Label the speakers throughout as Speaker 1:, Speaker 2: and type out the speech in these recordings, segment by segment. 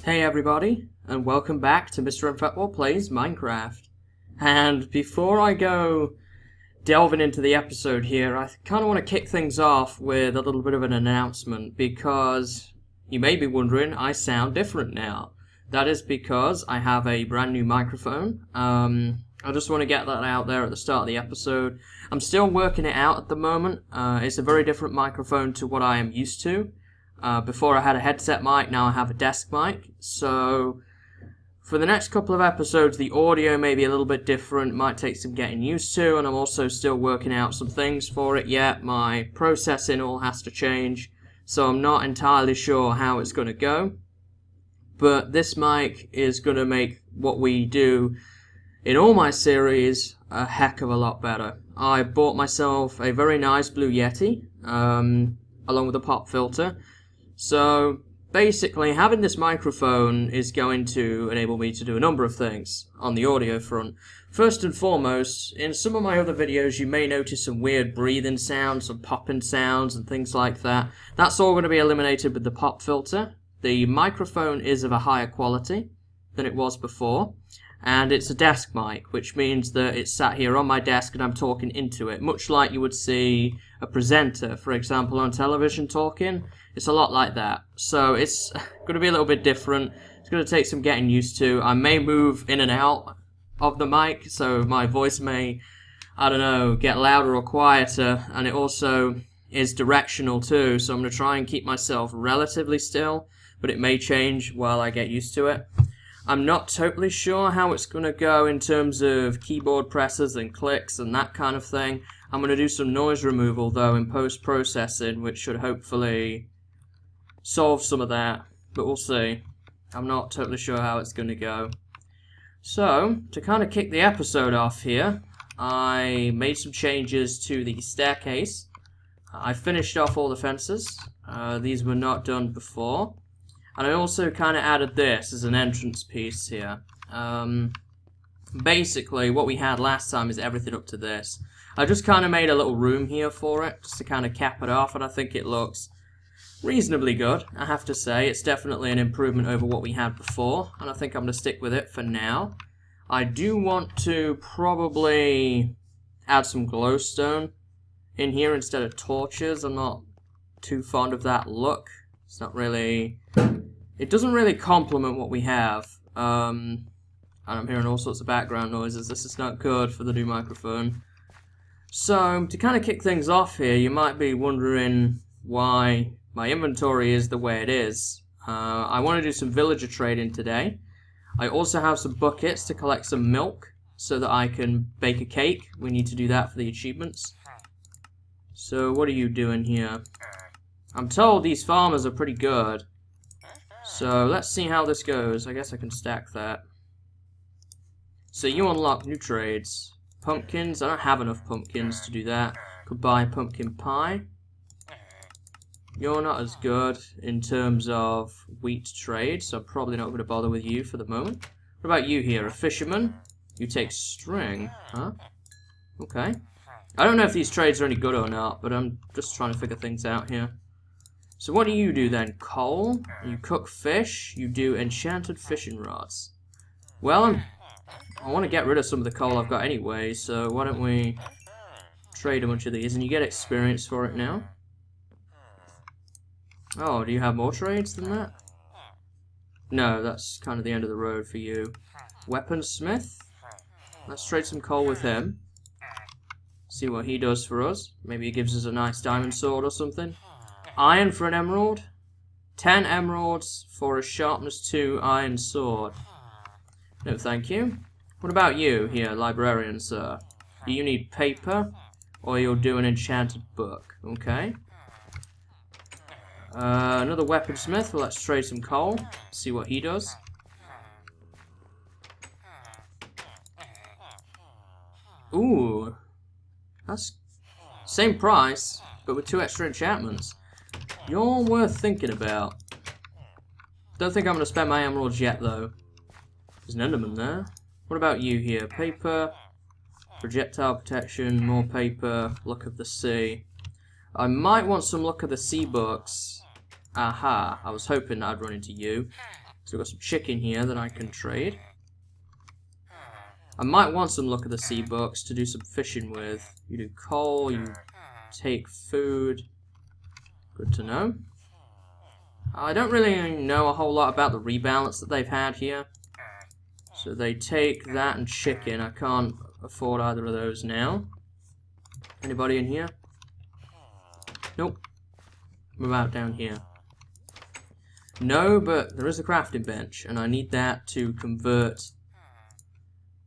Speaker 1: Hey everybody, and welcome back to MrMFretwell Plays Minecraft. And before I go delving into the episode here, I kind of want to kick things off with a little bit of an announcement, because you may be wondering, I sound different now. That is because I have a brand new microphone. I just want to get that out there at the start of the episode. I'm still working it out at the moment. It's a very different microphone to what I am used to. Before I had a headset mic, now I have a desk mic. So for the next couple of episodes, the audio may be a little bit different, might take some getting used to, and I'm also still working out some things for it yet. My processing all has to change, so I'm not entirely sure how it's going to go. But this mic is going to make what we do in all my series a heck of a lot better. I bought myself a very nice Blue Yeti, along with a pop filter. So basically, having this microphone is going to enable me to do a number of things on the audio front. First and foremost, in some of my other videos you may notice some weird breathing sounds, some popping sounds and things like that. That's all going to be eliminated with the pop filter. The microphone is of a higher quality than it was before, and it's a desk mic, which means that it's sat here on my desk and I'm talking into it, much like you would see a presenter, for example, on television talking. It's a lot like that. So it's going to be a little bit different. It's going to take some getting used to. I may move in and out of the mic, so my voice may, I don't know, get louder or quieter, and it also is directional too, so I'm going to try and keep myself relatively still, but it may change while I get used to it. I'm not totally sure how it's going to go in terms of keyboard presses and clicks and that kind of thing. I'm going to do some noise removal though in post-processing, which should hopefully solve some of that, but we'll see. I'm not totally sure how it's going to go. So, to kind of kick the episode off here, I made some changes to the staircase. I finished off all the fences. These were not done before. And I also kind of added this as an entrance piece here. Basically, what we had last time is everything up to this. I just kind of made a little room here for it, just to kind of cap it off, and I think it looks reasonably good, I have to say. It's definitely an improvement over what we had before, and I think I'm going to stick with it for now. I do want to probably add some glowstone in here instead of torches. I'm not too fond of that look. It's not really... It doesn't really complement what we have. And I'm hearing all sorts of background noises. This is not good for the new microphone. So, to kind of kick things off here, you might be wondering why my inventory is the way it is. I want to do some villager trading today. I also have some buckets to collect some milk so that I can bake a cake. We need to do that for the achievements. So, what are you doing here? I'm told these farmers are pretty good. So, let's see how this goes. I guess I can stack that. So, you unlock new trades. Pumpkins. I don't have enough pumpkins to do that. Could buy pumpkin pie. You're not as good in terms of wheat trade, so I'm probably not going to bother with you for the moment. What about you here? A fisherman? You take string, huh? Okay. I don't know if these trades are any good or not, but I'm just trying to figure things out here. So what do you do then? Coal? You cook fish? You do enchanted fishing rods. Well, I want to get rid of some of the coal I've got anyway, so why don't we trade a bunch of these, and you get experience for it now. Oh, do you have more trades than that? No, that's kind of the end of the road for you. Weaponsmith? Let's trade some coal with him. See what he does for us. Maybe he gives us a nice diamond sword or something. Iron for an emerald. 10 emeralds for a sharpness 2 iron sword. No, thank you. What about you here, librarian, sir? Do you need paper, or you'll do an enchanted book? Okay. Another weaponsmith. Well, let's trade some coal. See what he does. Ooh. That's same price, but with 2 extra enchantments. You're worth thinking about. Don't think I'm going to spend my emeralds yet, though. There's an enderman there. What about you here? Paper, projectile protection, more paper, luck of the sea. I might want some luck of the sea books. Aha, I was hoping I'd run into you. So we've got some chicken here that I can trade. I might want some luck of the sea books to do some fishing with. You do coal, you take food. Good to know. I don't really know a whole lot about the rebalance that they've had here. So they take that and chicken. I can't afford either of those now. Anybody in here? Nope. I'm about down here. No, but there is a crafting bench, and I need that to convert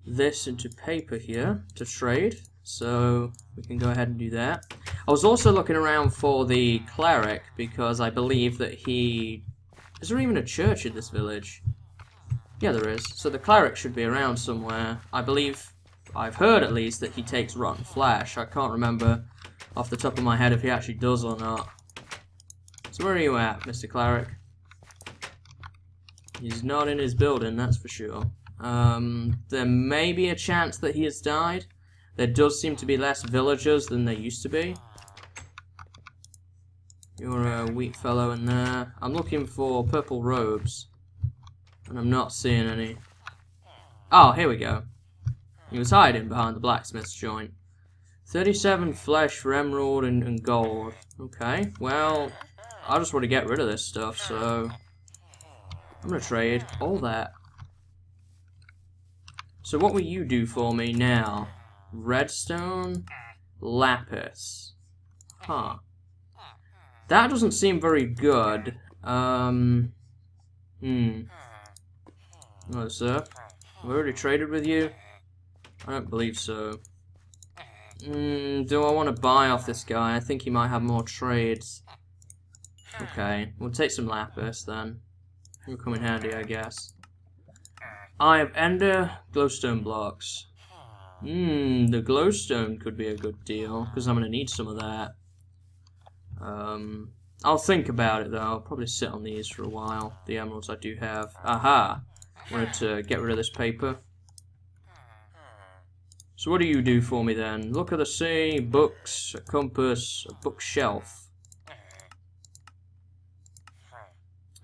Speaker 1: this into paper here to trade. So we can go ahead and do that. I was also looking around for the cleric because I believe that he... Is there even a church in this village? Yeah, there is. So the cleric should be around somewhere. I believe, I've heard at least, that he takes rotten flesh. I can't remember off the top of my head if he actually does or not. So where are you at, Mr. Cleric? He's not in his building, that's for sure. There may be a chance that he has died. There does seem to be less villagers than there used to be. You're a weak fellow in there. I'm looking for purple robes, and I'm not seeing any. Oh, here we go. He was hiding behind the blacksmith's joint. 37 flesh for emerald and gold. Okay, well, I just want to get rid of this stuff, so I'm going to trade all that. So what will you do for me now? Redstone, lapis. Huh. That doesn't seem very good. Hello, sir. Have I already traded with you? I don't believe so. Do I want to buy off this guy? I think he might have more trades. Okay, we'll take some lapis then. It'll come in handy, I guess. I have ender glowstone blocks. The glowstone could be a good deal, because I'm going to need some of that. I'll think about it though. I'll probably sit on these for a while. The emeralds I do have. Aha! Wanted to get rid of this paper. So what do you do for me then? Look at the sea, books, a compass, a bookshelf.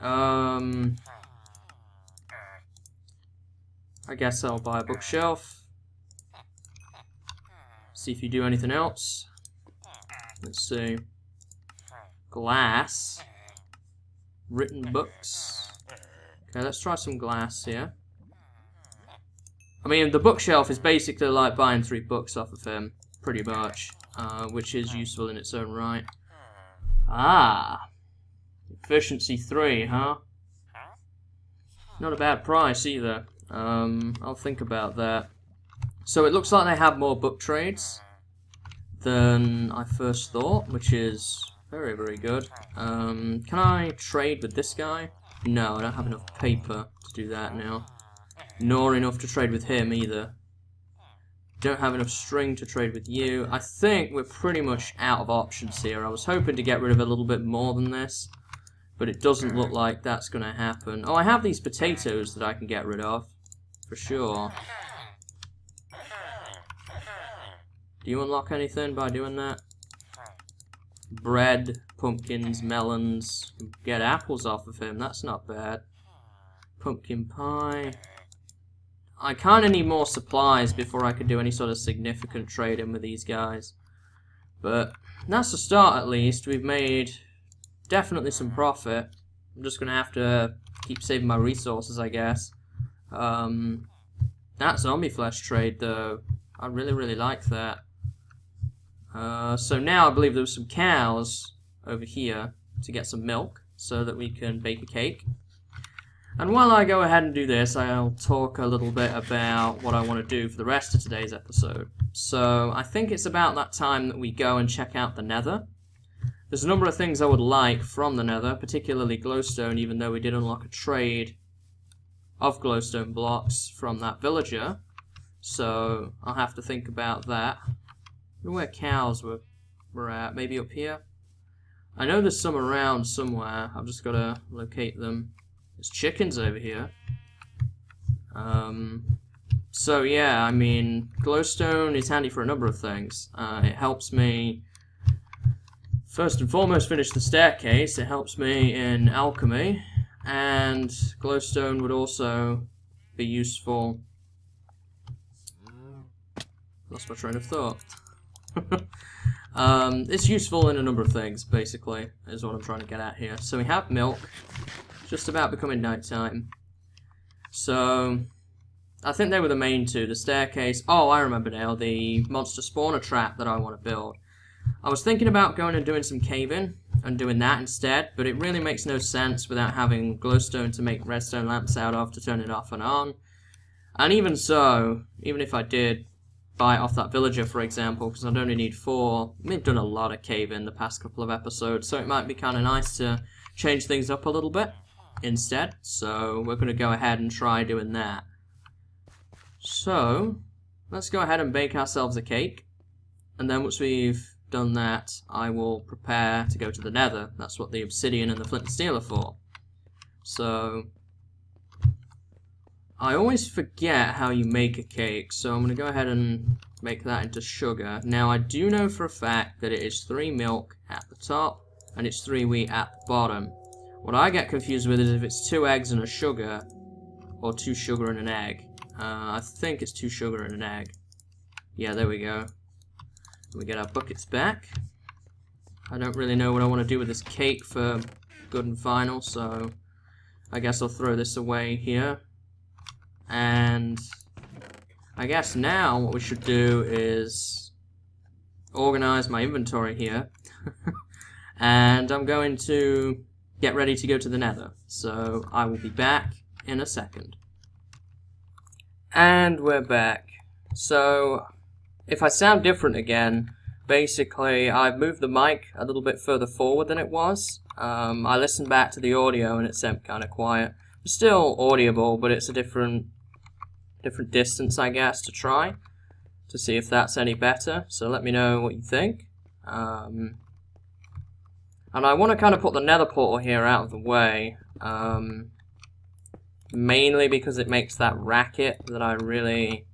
Speaker 1: I guess I'll buy a bookshelf. See if you do anything else. Let's see. Glass. Written books. Okay, let's try some glass here. I mean, the bookshelf is basically like buying 3 books off of him, pretty much, which is useful in its own right. Ah, efficiency 3, huh? Not a bad price either. I'll think about that. So it looks like they have more book trades than I first thought, which is very, very good. Can I trade with this guy? No, I don't have enough paper to do that now. Nor enough to trade with him either. Don't have enough string to trade with you. I think we're pretty much out of options here. I was hoping to get rid of a little bit more than this, but it doesn't look like that's going to happen. Oh, I have these potatoes that I can get rid of, for sure. Do you unlock anything by doing that? Bread, pumpkins, melons. Get apples off of him, that's not bad. Pumpkin pie. I kind of need more supplies before I can do any sort of significant trading with these guys. But that's a start at least. We've made definitely some profit. I'm just going to have to keep saving my resources, I guess. That zombie flesh trade, though, I really, really like that. So now I believe there's some cows over here to get some milk so that we can bake a cake. And while I go ahead and do this, I'll talk a little bit about what I want to do for the rest of today's episode. So I think it's about that time that we go and check out the Nether. There's a number of things I would like from the Nether, particularly glowstone, even though we did unlock a trade of glowstone blocks from that villager. So I'll have to think about that. I wonder where cows were at, maybe up here? I know there's some around somewhere, I've just got to locate them. There's chickens over here. So yeah, I mean, glowstone is handy for a number of things. It helps me, first and foremost, finish the staircase. It helps me in alchemy. And glowstone would also be useful. Lost my train of thought. It's useful in a number of things, basically, is what I'm trying to get at here. So we have milk. Just about becoming nighttime. So I think they were the main two. The staircase. Oh, I remember now. The monster spawner trap that I want to build. I was thinking about going and doing some caving and doing that instead, but it really makes no sense without having glowstone to make redstone lamps out of to turn it off and on. And even so, even if I did buy it off that villager, for example, because I'd only need 4, we've done a lot of caving the past couple of episodes, so it might be kind of nice to change things up a little bit instead. So we're going to go ahead and try doing that. So let's go ahead and bake ourselves a cake, and then once we've done that, I will prepare to go to the nether. That's what the obsidian and the flint and steel are for. So I always forget how you make a cake, so I'm going to go ahead and make that into sugar. Now I do know for a fact that it is 3 milk at the top and it's 3 wheat at the bottom. What I get confused with is if it's 2 eggs and a sugar, or 2 sugar and an egg. I think it's 2 sugar and an egg. Yeah, there we go. We get our buckets back. I don't really know what I want to do with this cake for good and final, so I guess I'll throw this away here. And I guess now what we should do is organize my inventory here. And I'm going to get ready to go to the nether. So I will be back in a second. And we're back. So if I sound different again, basically I've moved the mic a little bit further forward than it was. I listened back to the audio and it sounded kind of quiet. It's still audible, but it's a different distance, I guess, to try to see if that's any better. So let me know what you think. And I want to kind of put the nether portal here out of the way, mainly because it makes that racket that I really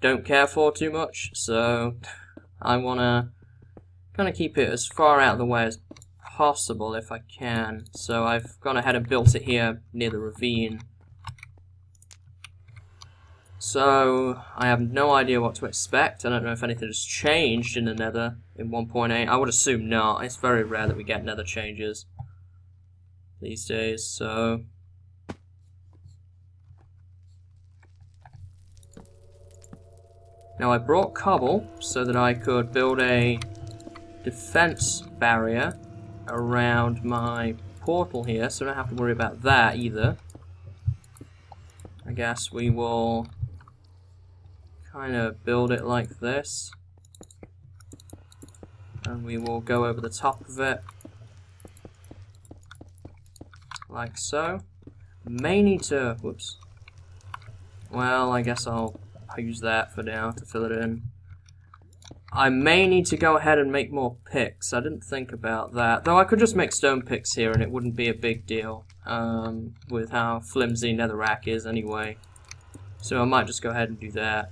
Speaker 1: don't care for too much. So I want to kind of keep it as far out of the way as possible if I can. So I've gone ahead and built it here near the ravine. So I have no idea what to expect. I don't know if anything has changed in the nether in 1.8. I would assume not. It's very rare that we get nether changes these days, so now I brought cobble so that I could build a defense barrier around my portal here, so I don't have to worry about that either. I guess we will kind of build it like this, and we will go over the top of it like so. May need to, whoops, well, I guess I'll use that for now to fill it in. I may need to go ahead and make more picks. I didn't think about that, though I could just make stone picks here and it wouldn't be a big deal with how flimsy netherrack is anyway. So I might just go ahead and do that.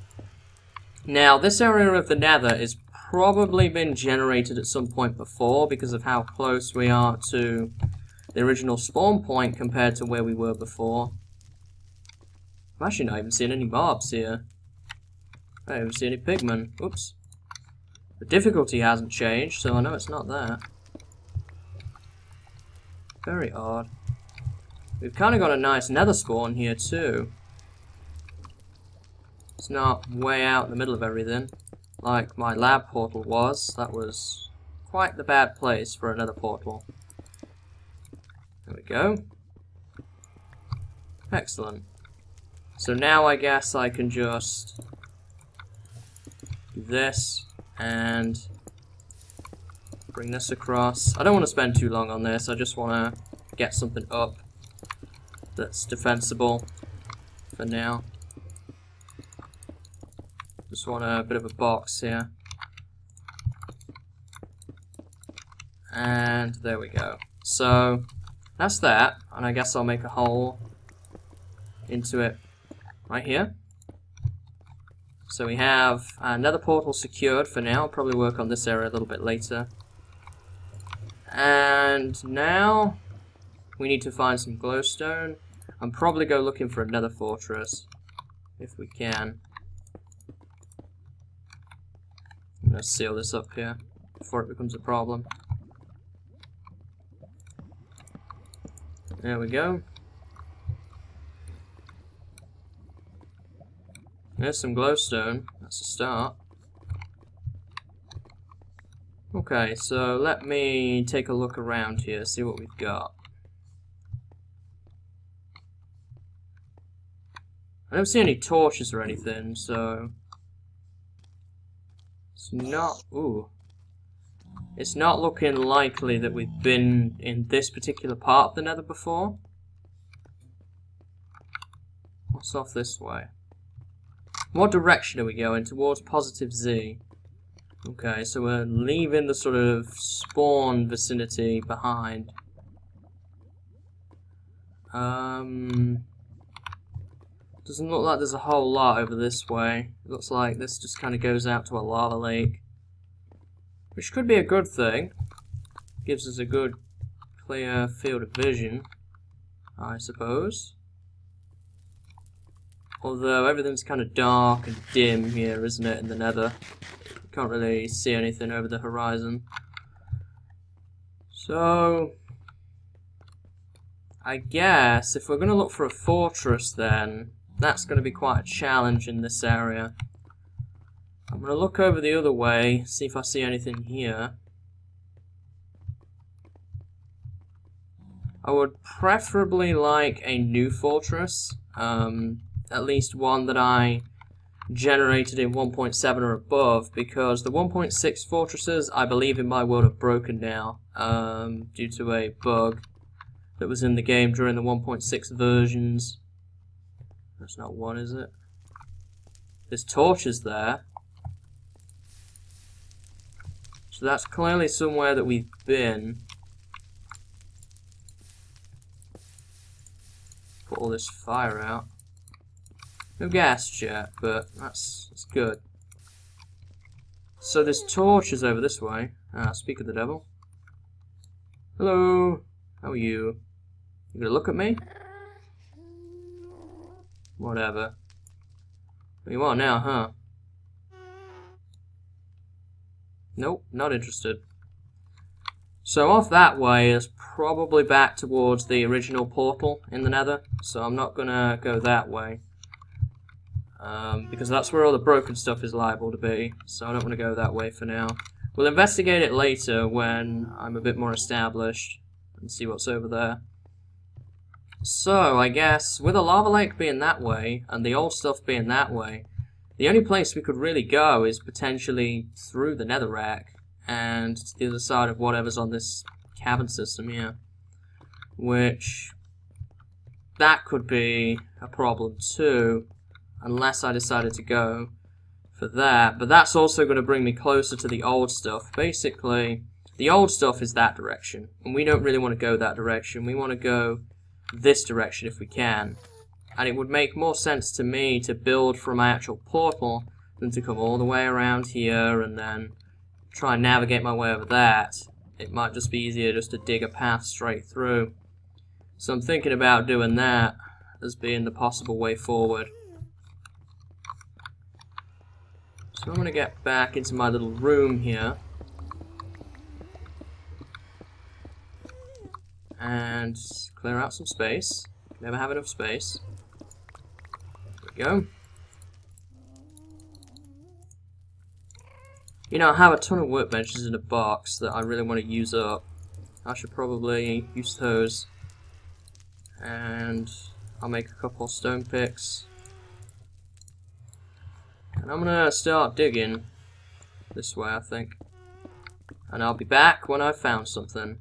Speaker 1: Now, this area of the nether is probably been generated at some point before because of how close we are to the original spawn point compared to where we were before. I'm actually not even seeing any mobs here. I don't even see any pigmen. Oops. The difficulty hasn't changed, so I know it's not that. Very odd. We've kind of got a nice nether spawn here too. It's not way out in the middle of everything, like my lab portal was. That was quite the bad place for another portal. There we go. Excellent. So now I guess I can just do this and bring this across. I don't want to spend too long on this, I just want to get something up that's defensible for now. Just want a bit of a box here. And there we go. So that's that, and I guess I'll make a hole into it right here. So we have another portal secured for now. I'll probably work on this area a little bit later. And now we need to find some glowstone and probably go looking for another fortress if we can. I'm gonna seal this up here before it becomes a problem. There we go. There's some glowstone. That's a start. Okay, so let me take a look around here, see what we've got. I don't see any torches or anything, so it's not. Ooh. It's not looking likely that we've been in this particular part of the Nether before. What's off this way? What direction are we going? Towards positive Z. Okay, so we're leaving the sort of spawn vicinity behind. Doesn't look like there's a whole lot over this way. It looks like this just kind of goes out to a lava lake. Which could be a good thing. Gives us a good, clear field of vision, I suppose. Although everything's kind of dark and dim here, isn't it, in the Nether? Can't really see anything over the horizon. So, I guess if we're going to look for a fortress then, that's going to be quite a challenge in this area. I'm going to look over the other way, see if I see anything here. I would preferably like a new fortress, at least one that I generated in 1.7 or above, because the 1.6 fortresses, I believe in my world, are broken now, due to a bug that was in the game during the 1.6 versions. That's not one, is it? There's torches there. So that's clearly somewhere that we've been. Put all this fire out. No gas yet, but that's good. So there's torches over this way. Speak of the devil. Hello. How are you? You gonna look at me? Whatever. What you want now, huh? Nope, not interested. So off that way is probably back towards the original portal in the Nether, so I'm not gonna go that way. Because that's where all the broken stuff is liable to be, so I don't want to go that way for now. We'll investigate it later when I'm a bit more established and see what's over there. So, I guess, with a lava lake being that way, and the old stuff being that way, the only place we could really go is potentially through the netherrack, and to the other side of whatever's on this cabin system here. Which, that could be a problem too, unless I decided to go for that. But that's also going to bring me closer to the old stuff. Basically, the old stuff is that direction, and we don't really want to go that direction. We want to go this direction if we can. And it would make more sense to me to build from my actual portal than to come all the way around here and then try and navigate my way over that. It might just be easier just to dig a path straight through. So I'm thinking about doing that as being the possible way forward. So I'm going to get back into my little room here. And clear out some space. Never have enough space. There we go. You know, I have a ton of workbenches in a box that I really want to use up. I should probably use those. And I'll make a couple stone picks. And I'm gonna start digging this way, I think. And I'll be back when I've found something.